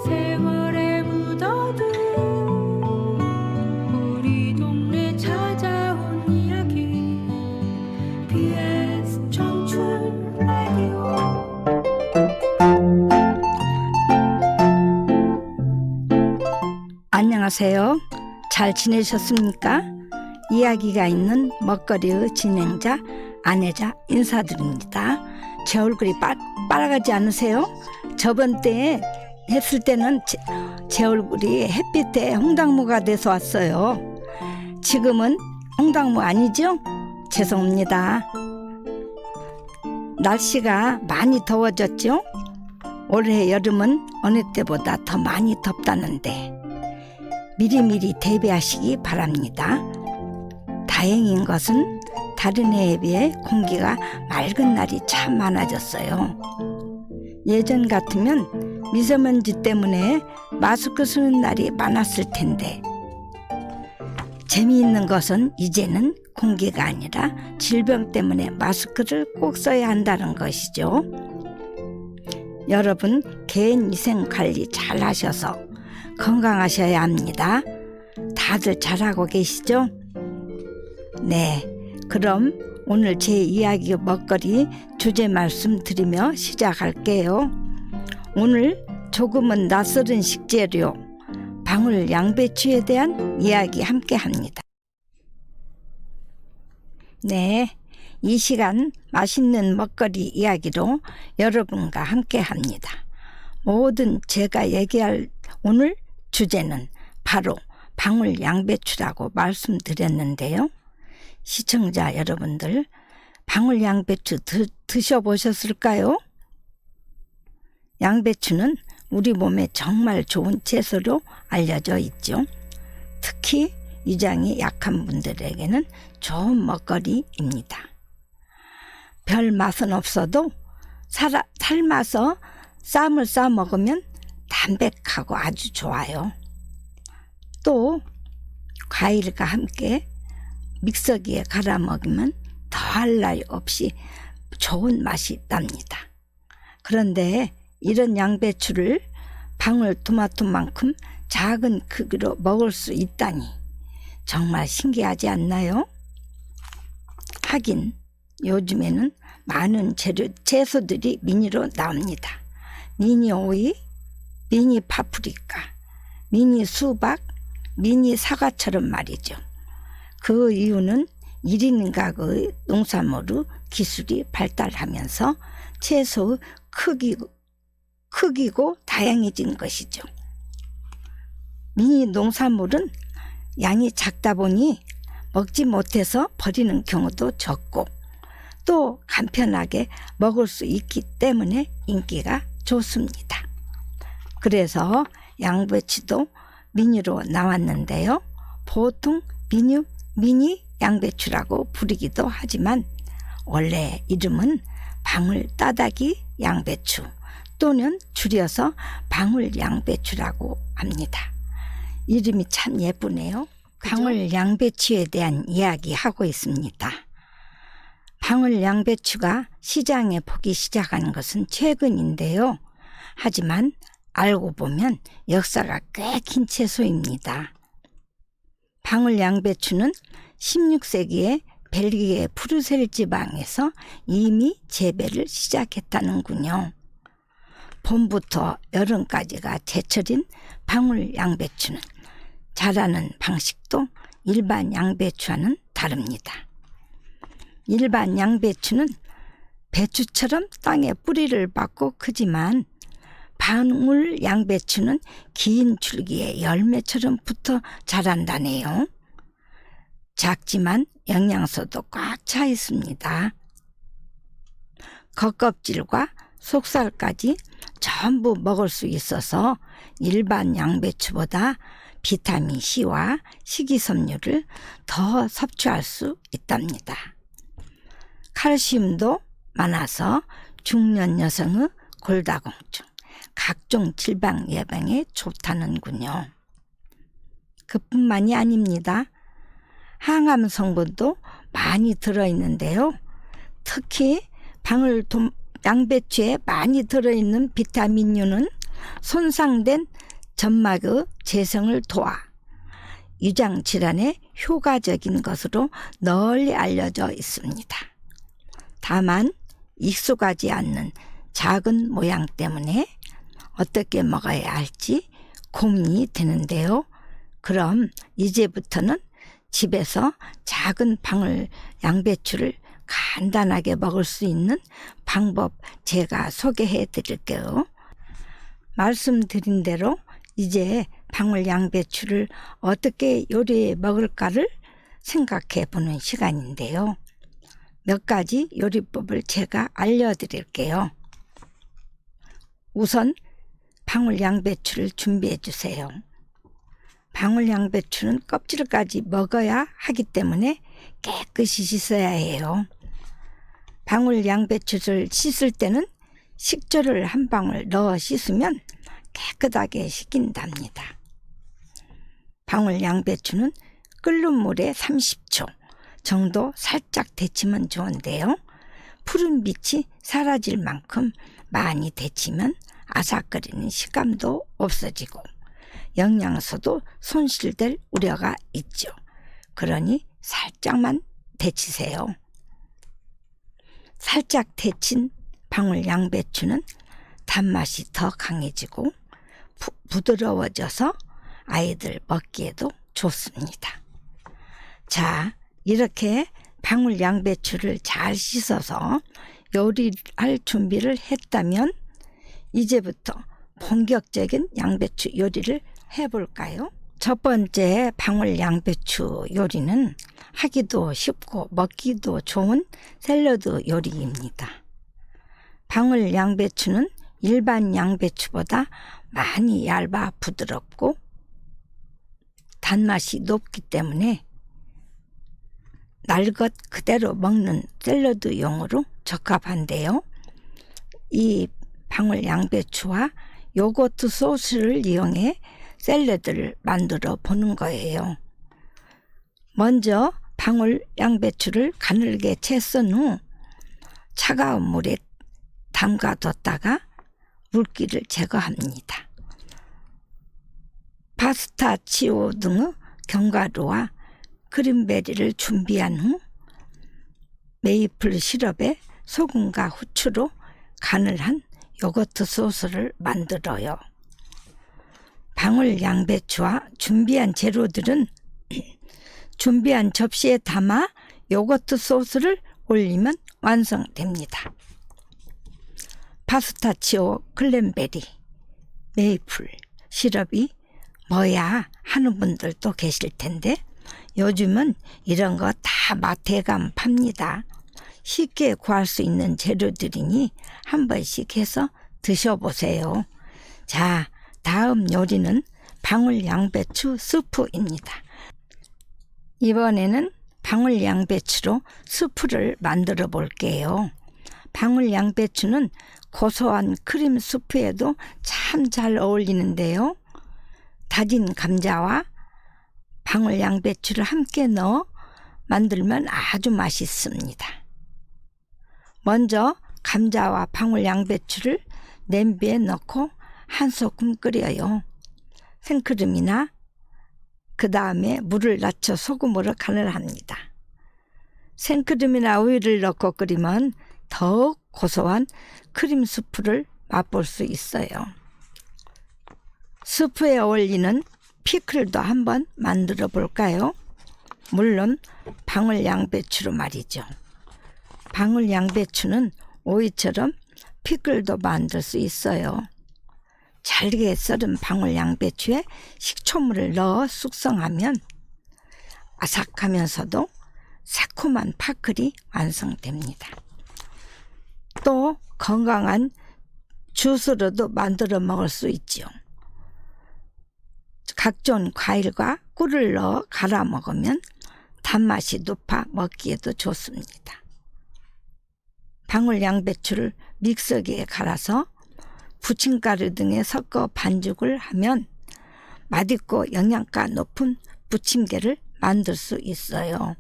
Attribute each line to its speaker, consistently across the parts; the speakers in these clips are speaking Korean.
Speaker 1: 세월에 묻어둔 우리 동네 찾아온 이야기 BS 청춘 라디오.
Speaker 2: 안녕하세요. 잘 지내셨습니까? 이야기가 있는 먹거리의 진행자 안혜자 인사드립니다. 제 얼굴이 빨아가지 않으세요? 저번 때에 했을 때는 제 얼굴이 햇빛에 홍당무가 돼서 왔어요. 지금은 홍당무 아니죠? 죄송합니다. 날씨가 많이 더워졌죠? 올해 여름은 어느 때보다 더 많이 덥다는데 미리미리 대비하시기 바랍니다. 다행인 것은 다른 해에 비해 공기가 맑은 날이 참 많아졌어요. 예전 같으면 미세먼지 때문에 마스크 쓰는 날이 많았을 텐데 재미있는 것은 이제는 공기가 아니라 질병 때문에 마스크를 꼭 써야 한다는 것이죠. 여러분 개인 위생 관리 잘 하셔서 건강하셔야 합니다. 다들 잘하고 계시죠? 네, 그럼 오늘 제 이야기 먹거리 주제 말씀드리며 시작할게요. 오늘 조금은 낯설은 식재료 방울 양배추에 대한 이야기 함께 합니다. 네, 이 시간 맛있는 먹거리 이야기로 여러분과 함께 합니다. 모든 제가 얘기할 오늘 주제는 바로 방울 양배추라고 말씀드렸는데요. 시청자 여러분들 방울 양배추 드셔보셨을까요? 양배추는 우리 몸에 정말 좋은 채소로 알려져 있죠. 특히 위장이 약한 분들에게는 좋은 먹거리입니다. 별 맛은 없어도 삶아서 쌈을 싸 먹으면 담백하고 아주 좋아요. 또 과일과 함께 믹서기에 갈아 먹으면 더할 나위 없이 좋은 맛이 납니다. 그런데 이런 양배추를 방울토마토만큼 작은 크기로 먹을 수 있다니 정말 신기하지 않나요? 하긴 요즘에는 많은 채소들이 미니로 나옵니다. 미니 오이, 미니 파프리카, 미니 수박, 미니 사과처럼 말이죠. 그 이유는 1인 가구의 농산물의 기술이 발달하면서 채소의 크기고 다양해진 것이죠. 미니 농산물은 양이 작다 보니 먹지 못해서 버리는 경우도 적고 또 간편하게 먹을 수 있기 때문에 인기가 좋습니다. 그래서 양배추도 미니로 나왔는데요. 보통 미니 양배추라고 부르기도 하지만 원래 이름은 방울 따다기 양배추 또는 줄여서 방울 양배추라고 합니다. 이름이 참 예쁘네요. 그죠? 방울 양배추에 대한 이야기 하고 있습니다. 방울 양배추가 시장에 보기 시작한 것은 최근인데요. 하지만 알고 보면 역사가 꽤 긴 채소입니다. 방울 양배추는 16세기에 벨기에 프루셀 지방에서 이미 재배를 시작했다는군요. 봄부터 여름까지가 제철인 방울 양배추는 자라는 방식도 일반 양배추와는 다릅니다. 일반 양배추는 배추처럼 땅에 뿌리를 박고 크지만 방울 양배추는 긴 줄기에 열매처럼 붙어 자란다네요. 작지만 영양소도 꽉 차 있습니다. 겉껍질과 속살까지 전부 먹을 수 있어서 일반 양배추보다 비타민 C와 식이섬유를 더 섭취할 수 있답니다. 칼슘도 많아서 중년 여성의 골다공증, 각종 질병 예방에 좋다는군요. 그뿐만이 아닙니다. 항암 성분도 많이 들어있는데요. 특히 방울 양배추에 많이 들어있는 비타민유는 손상된 점막의 재생을 도와 위장 질환에 효과적인 것으로 널리 알려져 있습니다. 다만 익숙하지 않는 작은 모양 때문에 어떻게 먹어야 할지 고민이 되는데요. 그럼 이제부터는 집에서 작은 방울 양배추를 간단하게 먹을 수 있는 방법 제가 소개해 드릴게요. 말씀드린 대로 이제 방울 양배추를 어떻게 요리해 먹을까를 생각해 보는 시간인데요. 몇 가지 요리법을 제가 알려드릴게요. 우선 방울 양배추를 준비해 주세요. 방울 양배추는 껍질까지 먹어야 하기 때문에 깨끗이 씻어야 해요. 방울 양배추를 씻을 때는 식초를 한 방울 넣어 씻으면 깨끗하게 씻긴답니다. 방울 양배추는 끓는 물에 30초 정도 살짝 데치면 좋은데요. 푸른 빛이 사라질 만큼 많이 데치면 아삭거리는 식감도 없어지고 영양소도 손실될 우려가 있죠. 그러니 살짝만 데치세요. 살짝 데친 방울 양배추는 단맛이 더 강해지고 부드러워져서 아이들 먹기에도 좋습니다. 자, 이렇게 방울 양배추를 잘 씻어서 요리할 준비를 했다면 이제부터 본격적인 양배추 요리를 해볼까요? 첫 번째 방울 양배추 요리는 하기도 쉽고 먹기도 좋은 샐러드 요리입니다. 방울 양배추는 일반 양배추보다 많이 얇아 부드럽고 단맛이 높기 때문에 날 것 그대로 먹는 샐러드용으로 적합한데요. 이 방울 양배추와 요거트 소스를 이용해 샐러드를 만들어 보는 거예요. 먼저 방울 양배추를 가늘게 채썬 후 차가운 물에 담가뒀다가 물기를 제거합니다. 파스타치오 등의 견과류와 크림베리를 준비한 후 메이플 시럽에 소금과 후추로 간을 한 요거트 소스를 만들어요. 방울 양배추와 준비한 재료들은 준비한 접시에 담아 요거트 소스를 올리면 완성됩니다. 파스타치오, 크랜베리, 메이플 시럽이 뭐야 하는 분들도 계실 텐데 요즘은 이런 거 다 마트에 가면 팝니다. 쉽게 구할 수 있는 재료들이니 한 번씩 해서 드셔보세요. 자, 다음 요리는 방울 양배추 스프입니다. 이번에는 방울 양배추로 스프를 만들어 볼게요. 방울 양배추는 고소한 크림 스프에도 참 잘 어울리는데요. 다진 감자와 방울 양배추를 함께 넣어 만들면 아주 맛있습니다. 먼저 감자와 방울 양배추를 냄비에 넣고 한 소끔 끓여요. 생크림이나 그 다음에 물을 낮춰 소금으로 간을 합니다. 생크림이나 우유를 넣고 끓이면 더욱 고소한 크림 스프를 맛볼 수 있어요. 스프에 어울리는 피클도 한번 만들어 볼까요? 물론 방울 양배추로 말이죠. 방울 양배추는 오이처럼 피클도 만들 수 있어요. 잘게 썰은 방울 양배추에 식초물을 넣어 숙성하면 아삭하면서도 새콤한 파클이 완성됩니다. 또 건강한 주스로도 만들어 먹을 수 있죠. 각종 과일과 꿀을 넣어 갈아 먹으면 단맛이 높아 먹기에도 좋습니다. 방울 양배추를 믹서기에 갈아서 부침가루 등에 섞어 반죽을 하면 맛있고 영양가 높은 부침개를 만들 수 있어요.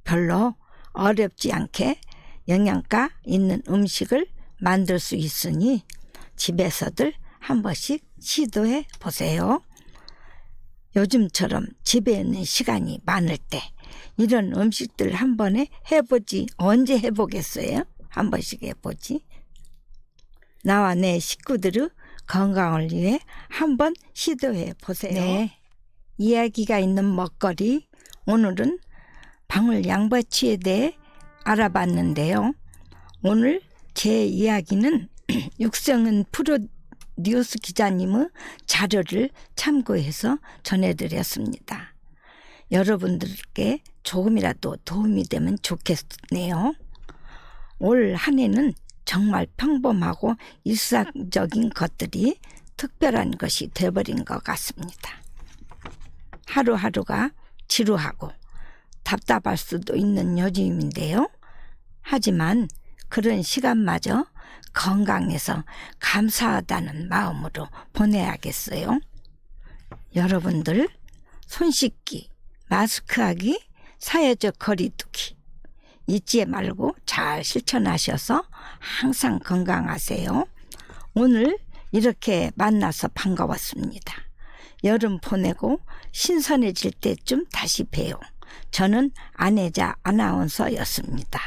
Speaker 2: 별로 어렵지 않게 영양가 있는 음식을 만들 수 있으니 집에서들 한 번씩 시도해 보세요. 요즘처럼 집에 있는 시간이 많을 때 이런 음식들 한 번에 해보지 언제 해보겠어요? 한 번씩 해보지. 나와 내 식구들의 건강을 위해 한번 시도해 보세요. 네, 이야기가 있는 먹거리, 오늘은 방울 양배추에 대해 알아봤는데요. 오늘 제 이야기는 육성은 프로뉴스 기자님의 자료를 참고해서 전해드렸습니다. 여러분들께 조금이라도 도움이 되면 좋겠네요. 올 한 해는 정말 평범하고 일상적인 것들이 특별한 것이 되어버린 것 같습니다. 하루하루가 지루하고 답답할 수도 있는 요즘인데요. 하지만 그런 시간마저 건강해서 감사하다는 마음으로 보내야겠어요. 여러분들 손 씻기, 마스크하기, 사회적 거리두기 잊지 말고 잘 실천하셔서 항상 건강하세요. 오늘 이렇게 만나서 반가웠습니다. 여름 보내고 신선해질 때쯤 다시 봬요. 저는 안혜자 아나운서였습니다.